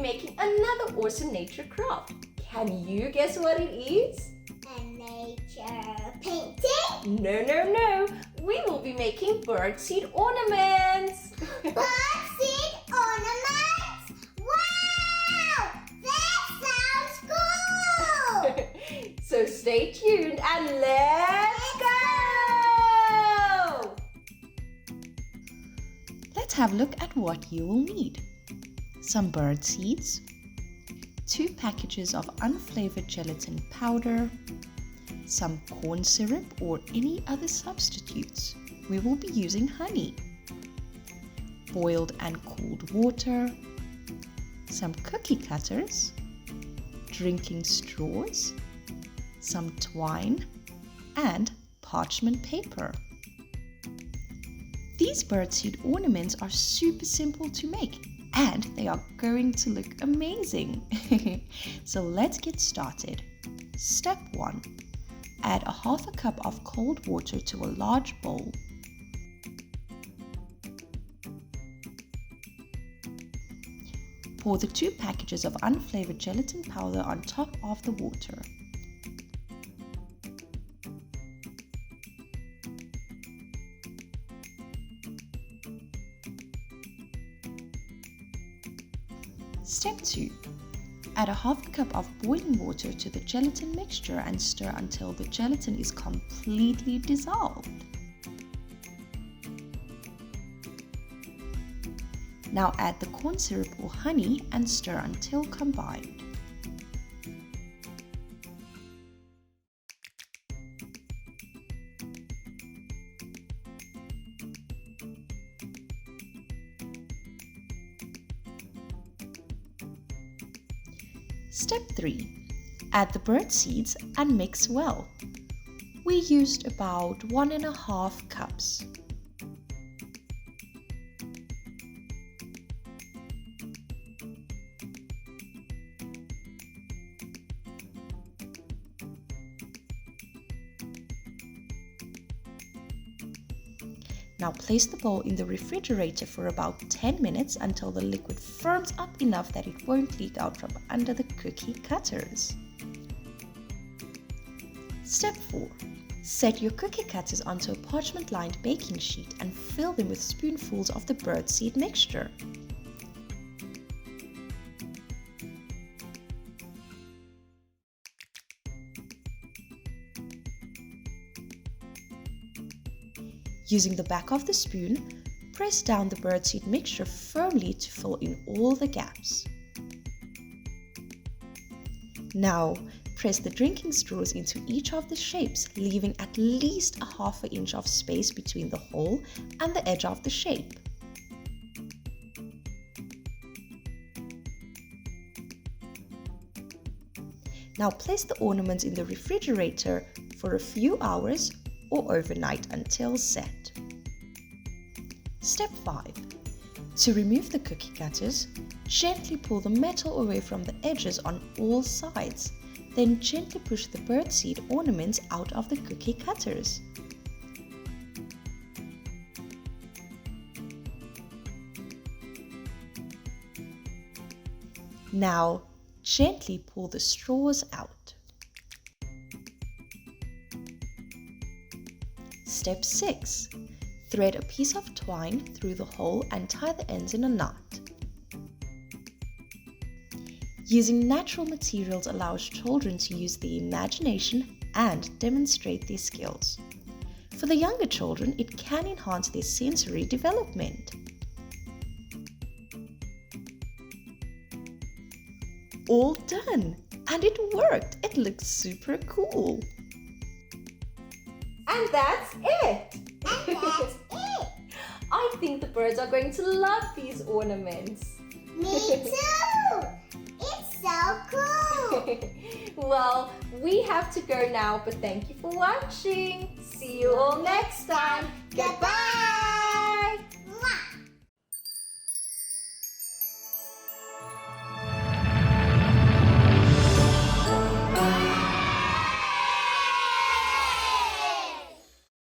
making another awesome nature craft. Can you guess what it is? A nature painting? No. We will be making birdseed ornaments. Birdseed ornaments? Wow! That sounds cool! So stay tuned and let's go! Let's have a look at what you will need. Some bird seeds, 2 packages of unflavored gelatin powder, some corn syrup or any other substitutes. We will be using honey, boiled and cooled water, some cookie cutters, drinking straws, some twine, and parchment paper. These birdseed ornaments are super simple to make and they are going to look amazing. So let's get started. Step 1. Add a half a cup of cold water to a large bowl. Pour the 2 packages of unflavored gelatin powder on top of the water. Step 2. Add a half a cup of boiling water to the gelatin mixture and stir until the gelatin is completely dissolved. Now add the corn syrup or honey and stir until combined. Step 3. Add the bird seeds and mix well. We used about 1.5 cups. Now place the bowl in the refrigerator for about 10 minutes until the liquid firms up enough that it won't leak out from under the cookie cutters. Step 4. Set your cookie cutters onto a parchment-lined baking sheet and fill them with spoonfuls of the birdseed mixture. Using the back of the spoon, press down the birdseed mixture firmly to fill in all the gaps. Now, press the drinking straws into each of the shapes, leaving at least a half an inch of space between the hole and the edge of the shape. Now place the ornaments in the refrigerator for a few hours or overnight until set. Step 5. To remove the cookie cutters, gently pull the metal away from the edges on all sides. Then gently push the birdseed ornaments out of the cookie cutters. Now, gently pull the straws out. Step 6. Thread a piece of twine through the hole and tie the ends in a knot. Using natural materials allows children to use their imagination and demonstrate their skills. For the younger children, it can enhance their sensory development. All done! And it worked! It looks super cool! And that's it! And that's it! I think the birds are going to love these ornaments. Me too! It's so cool! Well, we have to go now, but thank you for watching. See you all next time. Goodbye!